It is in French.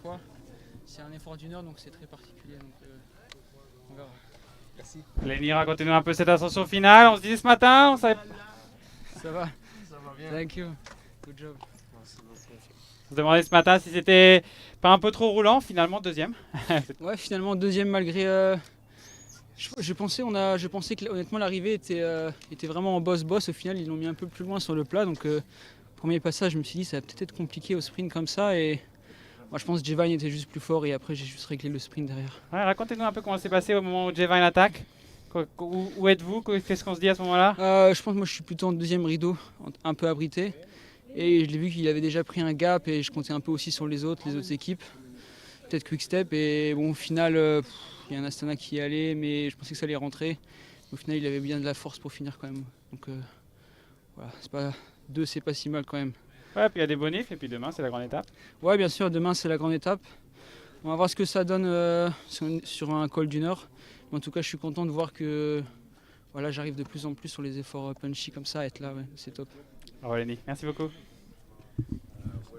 fois. C'est un effort d'1 heure, donc c'est très particulier. Donc, on verra. Merci. Lenny, racontez-nous un peu cette ascension finale. On se disait ce matin, on savait... Ça va. Ça va bien. Thank you. Good job. Merci beaucoup. On se demandait ce matin si c'était pas un peu trop roulant, finalement deuxième. Ouais, finalement deuxième malgré. Je pensais que honnêtement l'arrivée était vraiment en boss. Au final, ils l'ont mis un peu plus loin sur le plat. Donc premier passage, je me suis dit ça va peut-être être compliqué au sprint comme ça. Et moi, je pense que Jevine était juste plus fort et après j'ai juste réglé le sprint derrière. Ouais, racontez-nous un peu comment c'est passé au moment où Jevine attaque. Où êtes-vous? Qu'est-ce qu'on se dit à ce moment-là? Je pense que moi je suis plutôt en deuxième rideau, un peu abrité. Et je l'ai vu qu'il avait déjà pris un gap et je comptais un peu aussi sur les autres équipes. Peut-être Quick-Step et bon au final il y a un Astana qui y allait mais je pensais que ça allait rentrer. Au final il avait bien de la force pour finir quand même. Donc voilà, c'est pas si mal quand même. Ouais, puis il y a des bonifs et puis demain c'est la grande étape. Ouais bien sûr, demain c'est la grande étape. On va voir ce que ça donne sur un col d'1 heure. Mais en tout cas je suis content de voir que voilà, j'arrive de plus en plus sur les efforts punchy comme ça à être là, ouais, c'est top. Au revoir Lenny, merci beaucoup.